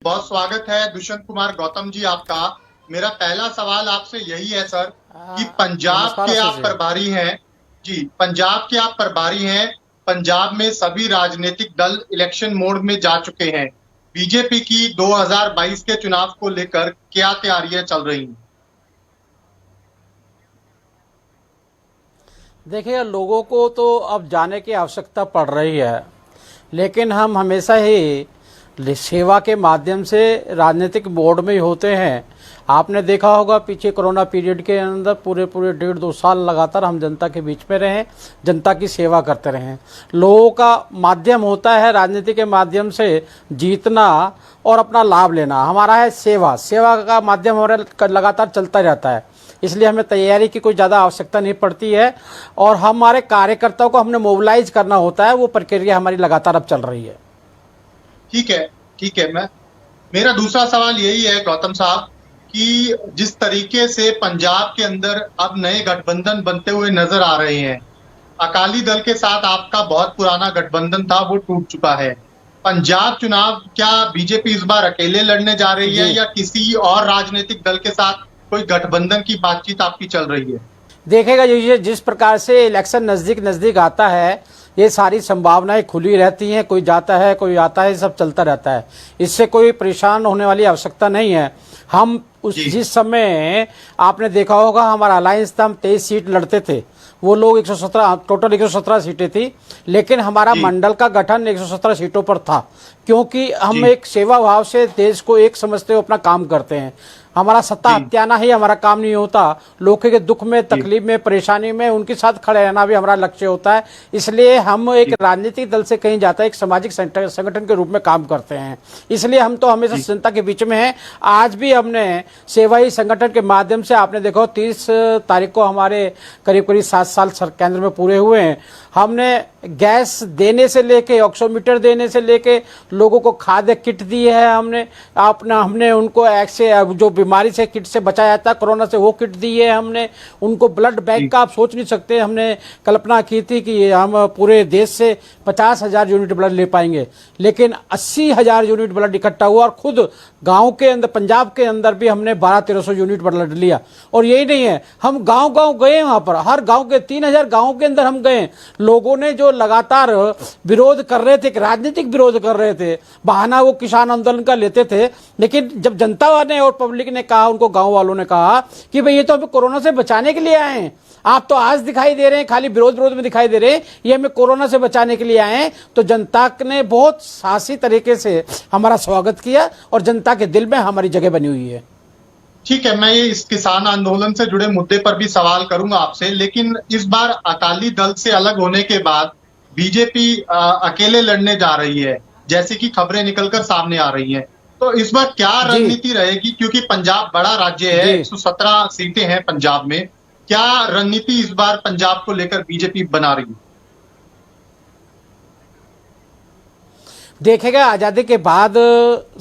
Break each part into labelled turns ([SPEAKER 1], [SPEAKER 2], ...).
[SPEAKER 1] बहुत स्वागत है दुष्यंत कुमार गौतम जी आपका। मेरा पहला सवाल आपसे यही है सर कि पंजाब
[SPEAKER 2] नमस्कार
[SPEAKER 1] के
[SPEAKER 2] आशीष
[SPEAKER 1] आप
[SPEAKER 2] जी।
[SPEAKER 1] प्रभारी हैं। जी, पंजाब के आप प्रभारी हैं। पंजाब में सभी राजनीतिक दल इलेक्शन मोड में जा चुके हैं। बीजेपी की 2022 के चुनाव को लेकर क्या तैयारियां चल रही हैं?
[SPEAKER 2] देखिए, लोगों को तो अब जाने की आवश्यकता पड़ रही है, लेकिन हम हमेशा ही सेवा के माध्यम से राजनीतिक मोड में ही होते हैं। आपने देखा होगा पीछे कोरोना पीरियड के अंदर पूरे पूरे 1.5-2 साल लगातार हम जनता के बीच में रहे, जनता की सेवा करते रहे। लोगों का माध्यम होता है राजनीति के माध्यम से जीतना और अपना लाभ लेना। हमारा है सेवा, सेवा का माध्यम हमारा लगातार चलता रहता है, इसलिए हमें तैयारी की कोई ज़्यादा आवश्यकता नहीं पड़ती है। और हमारे कार्यकर्ताओं को हमने मोबिलाइज करना होता है, वो प्रक्रिया हमारी लगातार अब चल रही है।
[SPEAKER 1] ठीक है, ठीक है। मेरा दूसरा सवाल यही है गौतम साहब कि जिस तरीके से पंजाब के अंदर अब नए गठबंधन बनते हुए नजर आ रहे हैं, अकाली दल के साथ आपका बहुत पुराना गठबंधन था, वो टूट चुका है। पंजाब चुनाव क्या बीजेपी इस बार अकेले लड़ने जा रही है
[SPEAKER 2] जी,
[SPEAKER 1] या किसी और राजनीतिक दल के साथ कोई गठबंधन की बातचीत आपकी चल रही है?
[SPEAKER 2] देखेगा ये जिस प्रकार से इलेक्शन नज़दीक नज़दीक आता है, ये सारी संभावनाएं खुली रहती हैं। कोई जाता है, कोई आता है, सब चलता रहता है। इससे कोई परेशान होने वाली आवश्यकता नहीं है। हम उस
[SPEAKER 1] जी,
[SPEAKER 2] जिस समय आपने देखा होगा हमारा अलायंस था, हम 23 सीट लड़ते थे, वो लोग 117, टोटल 117 सीटें थी, लेकिन हमारा
[SPEAKER 1] जी,
[SPEAKER 2] मंडल का गठन 117 सीटों पर था, क्योंकि हम
[SPEAKER 1] जी,
[SPEAKER 2] एक सेवा भाव से देश को एक समझते हुए अपना काम करते हैं। हमारा सत्ता
[SPEAKER 1] जी,
[SPEAKER 2] हत्याना ही हमारा काम नहीं होता, लोगों के दुख में,
[SPEAKER 1] जी,
[SPEAKER 2] तकलीफ में, परेशानी में उनके साथ खड़े रहना भी हमारा लक्ष्य होता है। इसलिए हम एक
[SPEAKER 1] जी,
[SPEAKER 2] राजनीतिक दल से कहीं जाता है, एक सामाजिक संगठन के रूप में काम करते हैं। इसलिए हम तो हमेशा
[SPEAKER 1] जी,
[SPEAKER 2] जनता के बीच में हैं। आज भी हमने सेवाई संगठन के माध्यम से, आपने देखो 30 तारीख को हमारे करीब करीब 7 साल केंद्र में पूरे हुए हैं। हमने गैस देने से लेके, ऑक्सीमीटर देने से लेके, लोगों को खाद्य किट दी है। हमने उनको ऐसे जो बीमारी से किट से बचाया जाता है, कोरोना से, वो किट दी है हमने उनको। ब्लड बैंक
[SPEAKER 1] जी,
[SPEAKER 2] का आप सोच नहीं सकते, हमने कल्पना की थी कि हम पूरे देश से 50,000 यूनिट ब्लड ले पाएंगे, लेकिन 80,000 यूनिट ब्लड इकट्ठा हुआ। और खुद गांव के अंदर, पंजाब के अंदर भी हमने 1200-1300 यूनिट ब्लड लिया। और यही नहीं है, हम गांव गांव गए, वहां पर हर गांव के 3,000 गांवों के अंदर हम गए। लोगों ने जो लगातार विरोध कर रहे थे, राजनीतिक विरोध कर रहे थे, बहाना वो किसान आंदोलन का लेते थे, लेकिन जब जनता ने और पब्लिक ने कहा, उनको गांव वालों ने कहा कि भाई ये तो हमें कोरोना से बचाने के लिए आए हैं, आप तो आज दिखाई दे रहे हैं खाली विरोध विरोध में दिखाई दे रहे हैं, ये हमें कोरोना से बचाने के लिए आए हैं। तो जनता ने बहुत साहसी तरीके से हमारा स्वागत किया और जनता के दिल में हमारी जगह बनी हुई है।
[SPEAKER 1] ठीक है। मैं ये इस किसान आंदोलन से जुड़े मुद्दे पर भी सवाल करूंगा आपसे, लेकिन इस बार अकाली दल से अलग होने के बाद बीजेपी अकेले लड़ने जा रही है, जैसे कि खबरें निकलकर सामने आ रही हैं। तो इस बार क्या
[SPEAKER 2] जी,
[SPEAKER 1] रणनीति रहेगी, क्योंकि पंजाब बड़ा राज्य है,
[SPEAKER 2] जी।
[SPEAKER 1] 117 सीटें हैं पंजाब में। क्या रणनीति इस बार पंजाब को लेकर बीजेपी बना रही है?
[SPEAKER 2] देखेगा, आज़ादी के बाद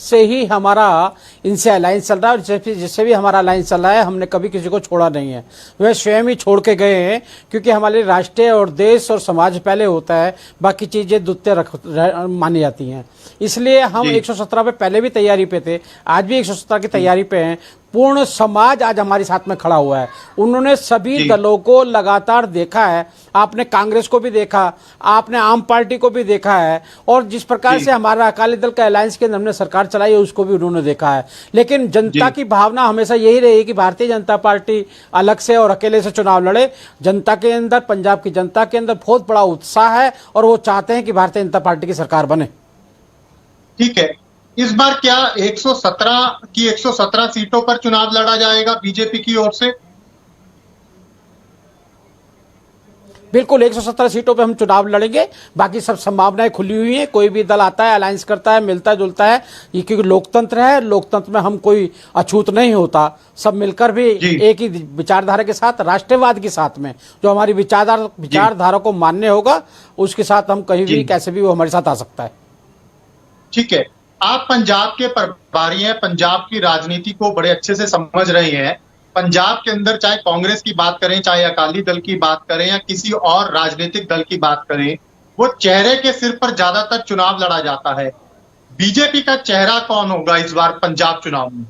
[SPEAKER 2] से ही हमारा इनसे अलायंस चल रहा है, और जिससे भी हमारा अलायंस चल रहा है, हमने कभी किसी को छोड़ा नहीं है। वे स्वयं ही छोड़ के गए हैं, क्योंकि हमारे राष्ट्र और देश और समाज पहले होता है, बाकी चीज़ें द्वितीय मानी जाती हैं। इसलिए हम
[SPEAKER 1] जी,
[SPEAKER 2] 117 पे पहले भी तैयारी पे थे, आज भी 117 की तैयारी पे हैं। पूर्ण समाज आज हमारे साथ में खड़ा हुआ है। उन्होंने सभी
[SPEAKER 1] जी,
[SPEAKER 2] दलों को लगातार देखा है, आपने कांग्रेस को भी देखा, आपने आम पार्टी को भी देखा है, और जिस प्रकार
[SPEAKER 1] जी,
[SPEAKER 2] से हमारा अकाली दल का अलायंस के अंदर हमने सरकार चलाई है, उसको भी उन्होंने देखा है। लेकिन जनता
[SPEAKER 1] जी।
[SPEAKER 2] की भावना हमेशा यही रही कि भारतीय जनता पार्टी अलग से और अकेले से चुनाव लड़े। जनता के अंदर, पंजाब की जनता के अंदर बहुत बड़ा उत्साह है, और वो चाहते हैं कि भारतीय जनता पार्टी की सरकार बने।
[SPEAKER 1] ठीक है। इस बार क्या 117 सीटों पर चुनाव लड़ा जाएगा बीजेपी की ओर से?
[SPEAKER 2] बिल्कुल, 117 सीटों पे हम चुनाव लड़ेंगे। बाकी सब संभावनाएं खुली हुई हैं, कोई भी दल आता है, अलायंस करता है, मिलता जुलता है। ये क्योंकि लोकतंत्र है, लोकतंत्र में हम कोई अछूत नहीं होता। सब मिलकर भी
[SPEAKER 1] जी,
[SPEAKER 2] एक ही विचारधारा के साथ, राष्ट्रवाद के साथ में, जो हमारी
[SPEAKER 1] जी,
[SPEAKER 2] विचारधारा को मान्य होगा, उसके साथ हम कहीं भी
[SPEAKER 1] जी।
[SPEAKER 2] कैसे भी वो हमारे साथ आ सकता है।
[SPEAKER 1] ठीक है। आप पंजाब के प्रभारी हैं, पंजाब की राजनीति को बड़े अच्छे से समझ रहे हैं। पंजाब के अंदर चाहे कांग्रेस की बात करें, चाहे अकाली दल की बात करें या किसी और राजनीतिक दल की बात करें, वो चेहरे के सिर पर ज्यादातर चुनाव लड़ा जाता है। बीजेपी का चेहरा कौन होगा इस बार पंजाब चुनाव में?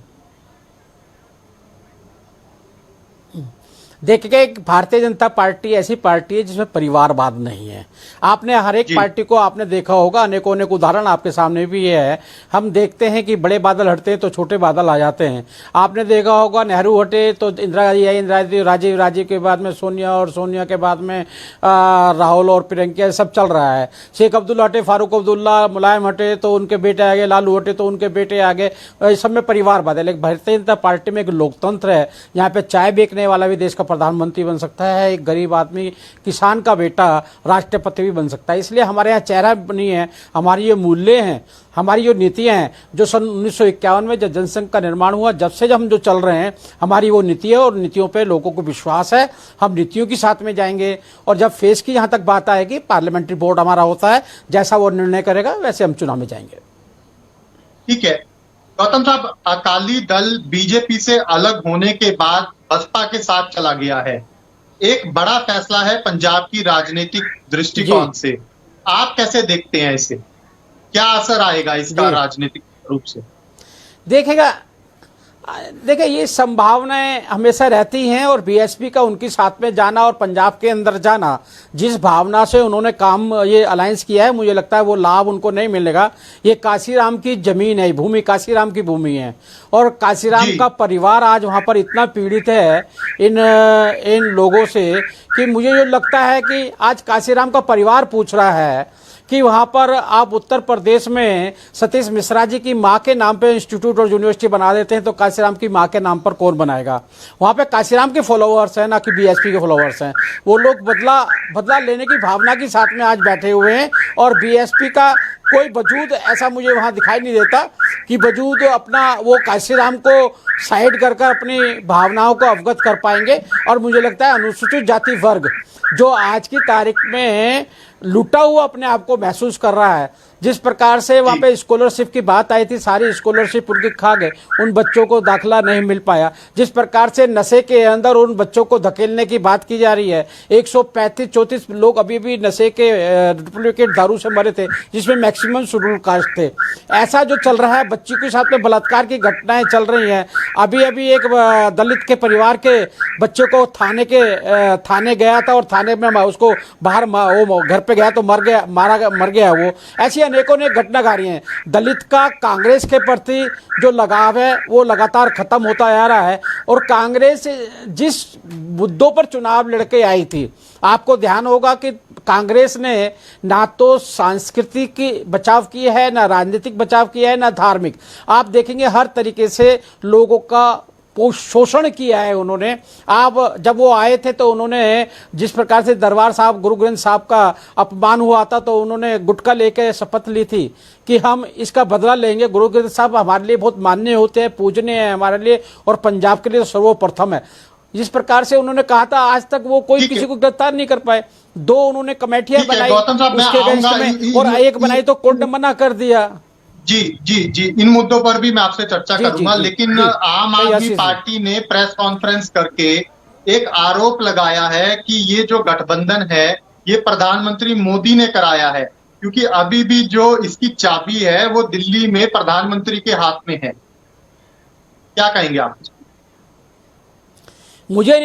[SPEAKER 2] देखिए, भारतीय जनता पार्टी ऐसी पार्टी है जिसमें परिवारवाद नहीं है। आपने हर एक
[SPEAKER 1] जी।
[SPEAKER 2] पार्टी को आपने देखा होगा, अनेकों अनेक उदाहरण आपके सामने भी है। हम देखते हैं कि बड़े बादल हटते हैं तो छोटे बादल आ जाते हैं। आपने देखा होगा, नेहरू हटे तो इंदिरा गांधी आई, राजीव के बाद में सोनिया, और सोनिया के बाद में राहुल और प्रियंका, सब चल रहा है। शेख अब्दुल्ला हटे, फारूक अब्दुल्ला, मुलायम हटे तो उनके बेटे आ गए, लालू हटे तो उनके बेटे आ गए। सब में परिवारवाद है। लेकिन भारतीय जनता पार्टी में एक लोकतंत्र है। यहाँ पे चाय बेचने वाला भी देश का प्रधानमंत्री बन सकता है, एक गरीब आदमी, किसान का बेटा राष्ट्रपति भी बन सकता है। इसलिए हमारे यहाँ चेहरा नहीं है, हमारी ये मूल्य हैं, हमारी जो नीतियां हैं, जो सन 1951 में जब जनसंघ का निर्माण हुआ, जब से हम जो चल रहे हैं, हमारी वो नीति है और नीतियों पे लोगों को विश्वास है। हम नीतियों के साथ में जाएंगे। और जब फेस की यहाँ तक बात आएगी, पार्लियामेंट्री बोर्ड हमारा होता है, जैसा वो निर्णय करेगा वैसे हम चुनाव में जाएंगे।
[SPEAKER 1] ठीक है गौतम साहब, अकाली दल बीजेपी से अलग होने के बाद बसपा के साथ चला गया है। एक बड़ा फैसला है पंजाब की राजनीतिक दृष्टिकोण से। आप कैसे देखते हैं इसे? क्या असर आएगा इसका राजनीतिक रूप से?
[SPEAKER 2] देखिए, ये संभावनाएं हमेशा रहती हैं और बीएसपी का उनके साथ में जाना और पंजाब के अंदर जाना, जिस भावना से उन्होंने काम ये अलायंस किया है, मुझे लगता है वो लाभ उनको नहीं मिलेगा। ये काशीराम की जमीन है, भूमि काशीराम की भूमि है और काशीराम का परिवार आज वहां पर इतना पीड़ित है इन लोगों से कि मुझे ये लगता है कि आज काशीराम का परिवार पूछ रहा है कि वहां पर आप उत्तर प्रदेश में सतीश मिश्रा जी की मां के नाम पे इंस्टीट्यूट और यूनिवर्सिटी बना देते हैं तो काशीराम की मां के नाम पर कौन बनाएगा? वहां पे काशीराम के फॉलोअर्स हैं, ना कि बीएसपी के फॉलोअर्स हैं। वो लोग बदला लेने की भावना के साथ में आज बैठे हुए हैं और बीएसपी का कोई वजूद ऐसा मुझे वहां दिखाई नहीं देता कि वजूद अपना वो काशीराम को साइड कर अपनी भावनाओं को अवगत कर पाएंगे। और मुझे लगता है अनुसूचित जाति वर्ग जो आज की तारीख में लूटा हुआ अपने आप को महसूस कर रहा है, जिस प्रकार से वहाँ पे स्कॉलरशिप की बात आई थी, सारी स्कॉलरशिप उनके खा गए, उन बच्चों को दाखिला नहीं मिल पाया। जिस प्रकार से नशे के अंदर उन बच्चों को धकेलने की बात की जा रही है, 135-34 लोग अभी भी नशे के डुप्लीकेट दारू से मरे थे, जिसमें मैक्सिमम शेड्यूल कास्ट थे। ऐसा जो चल रहा है, बच्ची के साथ में बलात्कार की घटनाएं चल रही हैं। अभी अभी एक दलित के परिवार के बच्चे को थाने गया था और थाने में उसको बाहर वो घर पे गया तो मर गया वो। ऐसी अनेकों ने घटना घा रही हैं। दलित का कांग्रेस के प्रति जो लगाव है वो लगातार खत्म होता आ रहा है और कांग्रेस जिस मुद्दों पर चुनाव लड़के आई थी, आपको ध्यान होगा कि कांग्रेस ने ना तो सांस्कृतिक की बचाव किया है, ना राजनीतिक बचाव किया है, ना धार्मिक। आप देखेंगे हर तरीके से लोगों का शोषण किया है उन्होंने। आप जब वो आए थे तो उन्होंने जिस प्रकार से दरबार साहब, गुरु ग्रंथ साहब का अपमान हुआ था तो उन्होंने गुटखा लेके शपथ ली थी कि हम इसका बदला लेंगे। गुरु ग्रंथ साहब हमारे लिए बहुत मान्य होते हैं, पूजनीय है हमारे लिए और पंजाब के लिए सर्वप्रथम है। जिस प्रकार से उन्होंने कहा था, आज तक वो कोई किसी को गिरफ्तार नहीं कर पाए। 2 उन्होंने कमेटियां बनाई उसके अगेंस्ट में और एक बनाई तो कोर्ट ने मना कर दिया।
[SPEAKER 1] जी, इन मुद्दों पर भी मैं आपसे चर्चा करूंगा। लेकिन आम आदमी पार्टी ने प्रेस कॉन्फ्रेंस करके एक आरोप लगाया है कि ये जो गठबंधन है ये प्रधानमंत्री मोदी ने कराया है, क्योंकि अभी भी जो इसकी चाबी है वो दिल्ली में प्रधानमंत्री के हाथ में है। क्या कहेंगे आप?
[SPEAKER 2] मुझे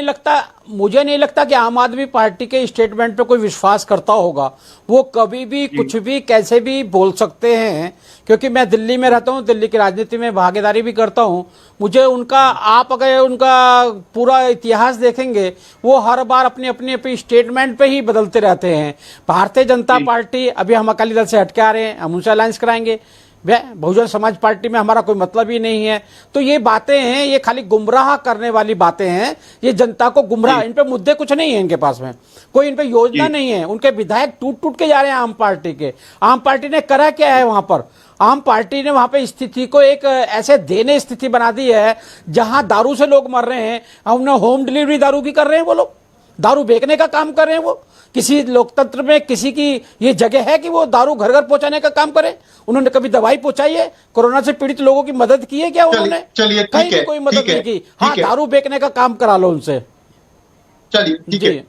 [SPEAKER 2] नहीं लगता कि आम आदमी पार्टी के स्टेटमेंट पे कोई विश्वास करता होगा। वो कभी भी कुछ भी कैसे भी बोल सकते हैं, क्योंकि मैं दिल्ली में रहता हूँ, दिल्ली की राजनीति में भागीदारी भी करता हूँ। मुझे आप अगर उनका पूरा इतिहास देखेंगे, वो हर बार अपनी स्टेटमेंट पे ही बदलते रहते हैं। भारतीय जनता पार्टी, अभी हम अकाली दल से हटके आ रहे हैं, हम उनसे अलायंस कराएंगे। बहुजन समाज पार्टी में हमारा कोई मतलब ही नहीं है। तो ये बातें हैं, ये खाली गुमराह करने वाली बातें हैं। ये जनता को गुमराह, इन पे मुद्दे कुछ नहीं है इनके पास में, कोई इन पे योजना नहीं है। उनके विधायक टूट के जा रहे हैं आम पार्टी के। आम पार्टी ने करा क्या है वहां पर? आम पार्टी ने वहां पे स्थिति को एक ऐसे देने स्थिति बना दी है जहां दारू से लोग मर रहे हैं। हमने होम डिलीवरी दारू की कर रहे हैं, वो लोग दारू बेचने का काम कर रहे हैं। वो किसी लोकतंत्र में किसी की ये जगह है कि वो दारू घर घर पहुंचाने का काम करे? उन्होंने कभी दवाई पहुंचाई है? कोरोना से पीड़ित लोगों की मदद की है क्या उन्होंने?
[SPEAKER 1] चलिए
[SPEAKER 2] कहीं भी कोई मदद नहीं की। हाँ, दारू बेचने का काम करा लो उनसे।
[SPEAKER 1] चलिए ठीक है।
[SPEAKER 2] जी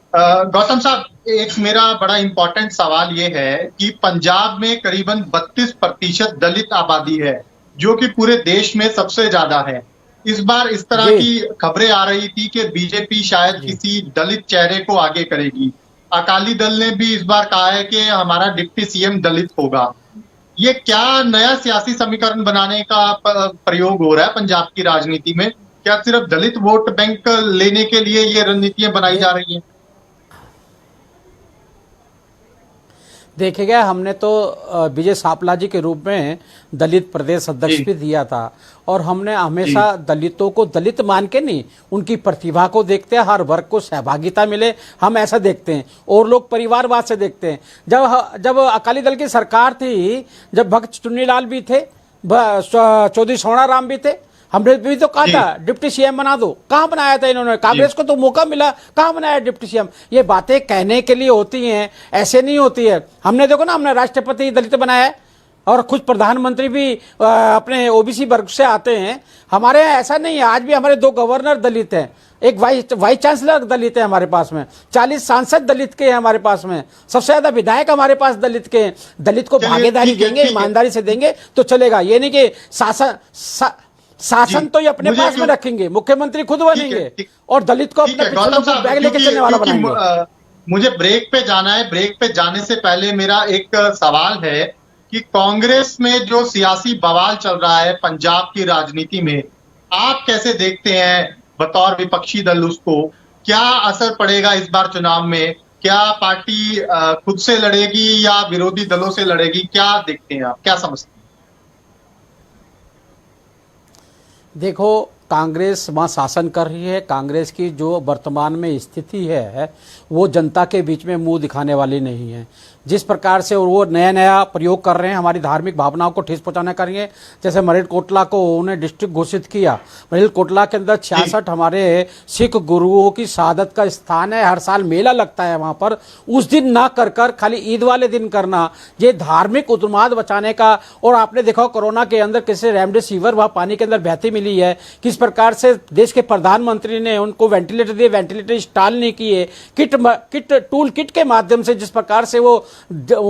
[SPEAKER 1] गौतम साहब, एक मेरा बड़ा इंपॉर्टेंट सवाल ये है कि पंजाब में करीबन 32% दलित आबादी है, जो कि पूरे देश में सबसे ज्यादा है। इस बार इस तरह
[SPEAKER 2] जी
[SPEAKER 1] की खबरें आ रही थी कि बीजेपी शायद
[SPEAKER 2] जी।
[SPEAKER 1] किसी दलित चेहरे को आगे करेगी। अकाली दल ने भी इस बार कहा है कि हमारा डिप्टी सीएम दलित होगा। ये क्या नया सियासी समीकरण बनाने का प्रयोग हो रहा है पंजाब की राजनीति में? क्या सिर्फ दलित वोट बैंक लेने के लिए ये रणनीतियां बनाई
[SPEAKER 2] दे,
[SPEAKER 1] जा रही हैं?
[SPEAKER 2] देखेगा, हमने तो विजय सापला जी के रूप में दलित प्रदेश अध्यक्ष
[SPEAKER 1] जी
[SPEAKER 2] भी दिया था, और हमने
[SPEAKER 1] जी
[SPEAKER 2] हमेशा दलितों को दलित मान के नहीं, उनकी प्रतिभा को देखते हैं, हर वर्ग को सहभागिता मिले, हम ऐसा देखते हैं। और लोग परिवारवाद से देखते हैं। जब जब अकाली दल की सरकार थी, जब भक्त चुन्नीलाल भी थे, चौधरी सोनाराम भी थे, हमने भी तो कहा
[SPEAKER 1] जी
[SPEAKER 2] था डिप्टी सीएम बना दो। कहां बनाया था इन्होंने?
[SPEAKER 1] जी
[SPEAKER 2] कांग्रेस को तो मौका मिला, कहां बनाया डिप्टी सीएम? ये बातें कहने के लिए होती हैं, ऐसे नहीं होती है। हमने देखो ना, हमने राष्ट्रपति दलित बनाया है, और खुद प्रधानमंत्री भी अपने ओबीसी वर्ग से आते हैं। हमारे यहाँ ऐसा नहीं है। आज भी हमारे 2 गवर्नर दलित हैं, एक वाइस चांसलर दलित है हमारे पास में, 40 सांसद दलित के हैं हमारे पास में, सबसे ज्यादा विधायक हमारे पास दलित के हैं। दलित को
[SPEAKER 1] चलिए
[SPEAKER 2] भागीदारी
[SPEAKER 1] ठीक है
[SPEAKER 2] देंगे,
[SPEAKER 1] ठीक है
[SPEAKER 2] ईमानदारी से देंगे तो चलेगा। ये नहीं कि
[SPEAKER 1] जी।
[SPEAKER 2] शासन तो ये अपने
[SPEAKER 1] मुझे
[SPEAKER 2] पास में
[SPEAKER 1] क्यों
[SPEAKER 2] रखेंगे, मुख्यमंत्री खुद
[SPEAKER 1] ठीक है
[SPEAKER 2] बनेंगे,
[SPEAKER 1] ठीक
[SPEAKER 2] और दलित को
[SPEAKER 1] ठीक
[SPEAKER 2] अपने
[SPEAKER 1] है
[SPEAKER 2] पीछे
[SPEAKER 1] गौतम
[SPEAKER 2] लोगों को
[SPEAKER 1] साहब,
[SPEAKER 2] बैग लेके
[SPEAKER 1] क्योंकि
[SPEAKER 2] चलने वाला
[SPEAKER 1] क्योंकि
[SPEAKER 2] बनाएंगे।
[SPEAKER 1] मुझे ब्रेक पे जाना है। ब्रेक पे जाने से पहले मेरा एक सवाल है कि कांग्रेस में जो सियासी बवाल चल रहा है पंजाब की राजनीति में, आप कैसे देखते हैं बतौर विपक्षी दल उसको? क्या असर पड़ेगा इस बार चुनाव में? क्या पार्टी खुद से लड़ेगी या विरोधी दलों से लड़ेगी? क्या देखते हैं आप, क्या समझते हैं?
[SPEAKER 2] देखो, कांग्रेस वहाँ शासन कर रही है। कांग्रेस की जो वर्तमान में स्थिति है, वो जनता के बीच में मुंह दिखाने वाली नहीं है। जिस प्रकार से वो नया नया प्रयोग कर रहे हैं, हमारी धार्मिक भावनाओं को ठेस पहुंचाने कर रही है। जैसे मरेलकोटला को उन्होंने डिस्ट्रिक्ट घोषित किया। मरेलकोटला के अंदर 66 हमारे सिख गुरुओं की शहादत का स्थान है, हर साल मेला लगता है वहाँ पर। उस दिन ना कर कर खाली ईद वाले दिन करना, ये धार्मिक उन्माद बचाने का। और आपने देखा कोरोना के अंदर कैसे रेमडेसिविर वहाँ पानी के अंदर बहती मिली है, किस प्रकार से देश के प्रधानमंत्री ने उनको वेंटिलेटर दिए, वेंटिलेटर इंस्टॉल नहीं किए, टूल किट के माध्यम से जिस प्रकार से वो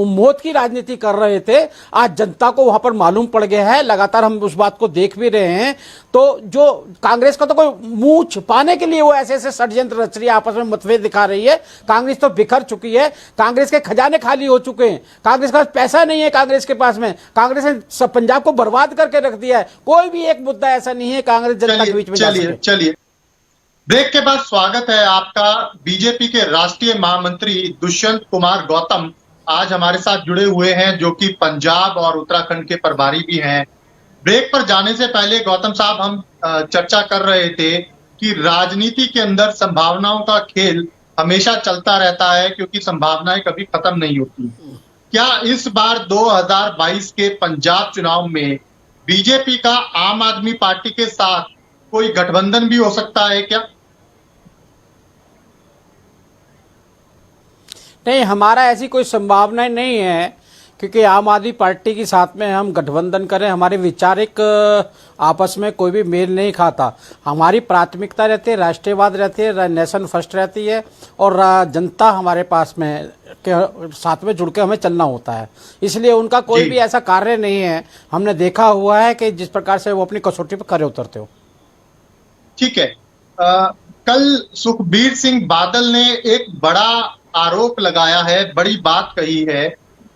[SPEAKER 2] मौत की राजनीति कर रहे थे, आज जनता को वहां पर मालूम पड़ गया है। लगातार हम उस बात को देख भी रहे हैं। तो जो कांग्रेस का तो कोई मुंह छुपाने के लिए वो ऐसे ऐसे षड्यंत्र रच रही है, आपस में मतभेद दिखा रही है। कांग्रेस तो बिखर चुकी है, कांग्रेस के खजाने खाली हो चुके हैं, कांग्रेस का पैसा नहीं है कांग्रेस के पास में। कांग्रेस ने सब पंजाब को बर्बाद करके रख दिया है। कोई भी एक मुद्दा ऐसा नहीं है कांग्रेस जनता के बीच में जा सके।
[SPEAKER 1] चलिए ब्रेक के बाद स्वागत है आपका। बीजेपी के राष्ट्रीय महामंत्री दुष्यंत कुमार गौतम आज हमारे साथ जुड़े हुए हैं, जो कि पंजाब और उत्तराखंड के प्रभारी भी हैं। ब्रेक पर जाने से पहले गौतम साहब, हम चर्चा कर रहे थे कि राजनीति के अंदर संभावनाओं का खेल हमेशा चलता रहता है, क्योंकि संभावनाएं कभी खत्म नहीं होती। क्या इस बार 2022 के पंजाब चुनाव में बीजेपी का आम आदमी पार्टी के साथ कोई गठबंधन भी हो सकता है क्या?
[SPEAKER 2] नहीं, हमारा ऐसी कोई संभावना नहीं है, क्योंकि आम आदमी पार्टी के साथ में हम गठबंधन करें, हमारे वैचारिक आपस में कोई भी मेल नहीं खाता। हमारी प्राथमिकता रहती है, राष्ट्रीयवाद रहती है, नेशन फर्स्ट रहती है, और जनता हमारे पास में के साथ में जुड़ के हमें चलना होता है। इसलिए उनका कोई भी ऐसा कार्य नहीं है। हमने देखा हुआ है कि जिस प्रकार से वो अपनी कसौटी पर खरे उतरते हो।
[SPEAKER 1] ठीक है। कल सुखबीर सिंह बादल ने एक बड़ा आरोप लगाया है, बड़ी बात कही है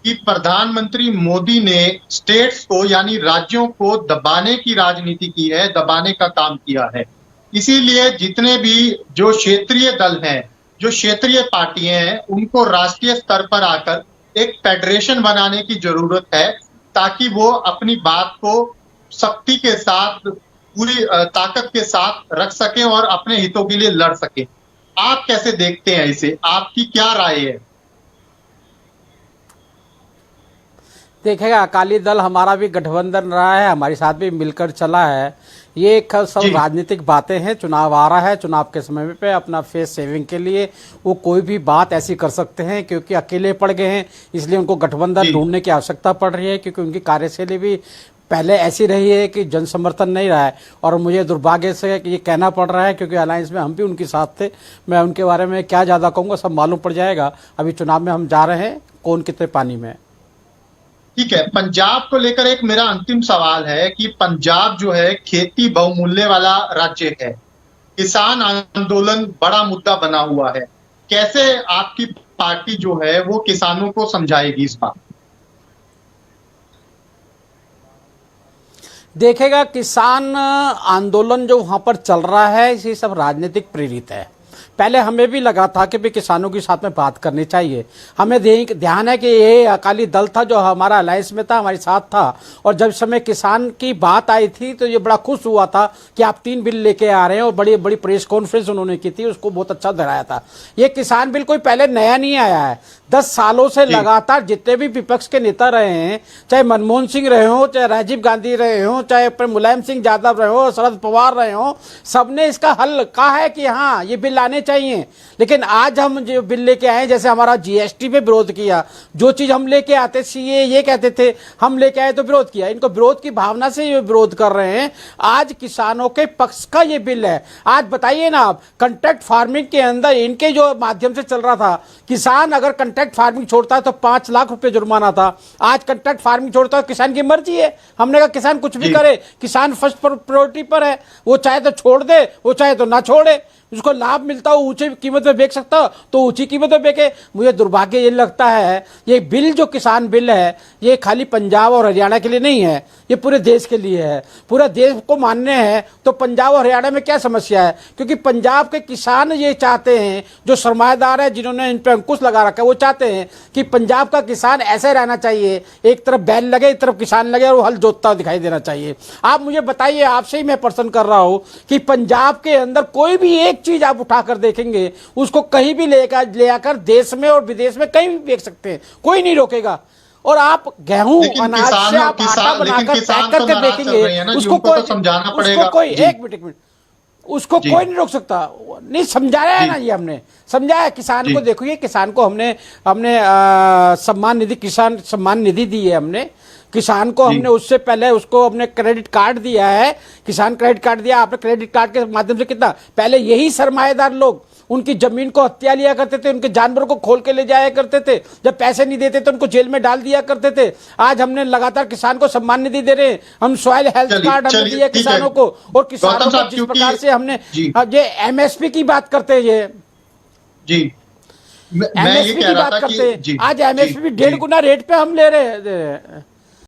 [SPEAKER 1] कि प्रधानमंत्री मोदी ने स्टेट्स को, यानी राज्यों को दबाने की राजनीति की है, दबाने का काम किया है। इसीलिए जितने भी जो क्षेत्रीय दल हैं, जो क्षेत्रीय पार्टियां हैं, उनको राष्ट्रीय स्तर पर आकर एक फेडरेशन बनाने की जरूरत है, ताकि वो अपनी बात को सख्ती के साथ, पूरी ताकत के साथ रख सकें और अपने हितों के लिए लड़ सकें। आप कैसे देखते हैं इसे? आपकी क्या राय है?
[SPEAKER 2] देखेगा, अकाली दल हमारा भी गठबंधन रहा है, हमारे साथ भी मिलकर चला है। ये सब राजनीतिक बातें हैं। चुनाव आ रहा है, चुनाव के समय पे अपना फेस सेविंग के लिए वो कोई भी बात ऐसी कर सकते हैं, क्योंकि अकेले पड़ गए हैं, इसलिए उनको गठबंधन ढूंढने की आवश्यकता पड़ रही है, क्योंकि उनकी कार्यशैली भी पहले ऐसी रही है कि जन समर्थन नहीं रहा है, और मुझे दुर्भाग्य से कि ये कहना पड़ रहा है क्योंकि अलायंस में हम भी उनके साथ थे। मैं उनके बारे में क्या ज़्यादा कहूँगा, सब मालूम पड़ जाएगा। अभी चुनाव में हम जा रहे हैं, कौन कितने पानी में है।
[SPEAKER 1] ठीक है, पंजाब को लेकर एक मेरा अंतिम सवाल है कि पंजाब जो है खेती बहुमूल्य वाला राज्य है, किसान आंदोलन बड़ा मुद्दा बना हुआ है। कैसे आपकी पार्टी जो है वो किसानों को समझाएगी इस बात?
[SPEAKER 2] देखेगा, किसान आंदोलन जो वहां पर चल रहा है ये सब राजनीतिक प्रेरित है। पहले हमें भी लगा था कि भी किसानों के साथ में बात करनी चाहिए। हमें ध्यान है कि ये अकाली दल था जो हमारा अलायंस में था, हमारे साथ था, और जब समय किसान की बात आई थी तो ये बड़ा खुश हुआ था कि आप 3 बिल लेके आ रहे हैं, और बड़ी बड़ी प्रेस कॉन्फ्रेंस उन्होंने की थी, उसको बहुत अच्छा दोहराया था। ये किसान बिल कोई पहले नया नहीं आया है, 10 सालों से लगातार जितने भी विपक्ष के नेता रहे हैं, चाहे मनमोहन सिंह रहे हो, चाहे राजीव गांधी रहे हो, चाहे मुलायम सिंह यादव रहे हो, शरद पवार रहे हो, सबने इसका हल कहा है कि हाँ ये बिल आने चाहिए। लेकिन आज हम जो बिल लेके आए, जैसे हमारा जीएसटी पे विरोध किया, जो चीज हम लेके आते सीए ये कहते थे, हम लेके आए तो विरोध किया। इनको विरोध की भावना से ये विरोध कर रहे हैं। आज किसानों के पक्ष का ये बिल है। आज बताइए ना आप, कॉन्ट्रैक्ट फार्मिंग के अंदर इनके जो माध्यम से चल रहा था, किसान अगर कॉन्ट्रैक्ट फार्मिंग छोड़ता है तो 5 लाख रुपए जुर्माना था। आज कॉन्ट्रैक्ट फार्मिंग छोड़ता है, किसान की मर्जी है। हमने कहा किसान कुछ भी करे, किसान फर्स्ट प्रायोरिटी पर है, वो चाहे तो छोड़ दे, वो चाहे तो ना छोड़े। उसको लाभ मिलता हो, ऊंची कीमत में बेच सकता हो तो ऊंची कीमत में बेचे। मुझे दुर्भाग्य ये लगता है, ये बिल जो किसान बिल है ये खाली पंजाब और हरियाणा के लिए नहीं है, ये पूरे देश के लिए है। पूरे देश को मानने हैं तो पंजाब और हरियाणा में क्या समस्या है? क्योंकि पंजाब के किसान ये चाहते हैं, जो सरमाएदार है जिन्होंने इन पर अंकुश लगा रखा है, वो चाहते हैं कि पंजाब का किसान ऐसे रहना चाहिए, एक तरफ बैल लगे एक तरफ किसान लगे और वो हल जोतता दिखाई देना चाहिए। आप मुझे बताइए, आपसे ही मैं प्रश्न कर रहा हूं कि पंजाब के अंदर कोई भी एक चीज आप उठाकर देखेंगे, उसको कहीं भी ले आकर देश में और विदेश में कहीं भी बेच सकते हैं, कोई नहीं रोकेगा। और आप गेहूं अनाज से आप आटा बनाकर पैक करके बेचेंगे, उसको कोई
[SPEAKER 1] समझाना पड़ेगा।
[SPEAKER 2] उसको कोई एक मिनट उसको कोई नहीं रोक सकता। नहीं समझाया है ना, ये हमने समझाया किसान को। देखो, ये किसान को हमने सम्मान निधि, किसान सम्मान निधि दी है हमने किसान को। हमने उससे पहले उसको अपने क्रेडिट कार्ड दिया है, किसान क्रेडिट कार्ड दिया। आपने क्रेडिट कार्ड के माध्यम से कितना, पहले यही सरमाएदार लोग उनकी जमीन को हत्या लिया करते थे, उनके जानवरों को खोल के ले जाया करते थे, जब पैसे नहीं देते तो उनको जेल में डाल दिया करते थे। आज हमने लगातार किसान को सम्मान निधि दे रहे हैं, हम सॉइल हेल्थ कार्ड हमने दिया किसानों को। और किसानों को जिस प्रकार से हमने ये एमएसपी की बात करते हैं, ये
[SPEAKER 1] जी
[SPEAKER 2] एमएसपी की बात करते हैं, आज एमएसपी 1.5 गुना रेट पे हम ले रहे हैं।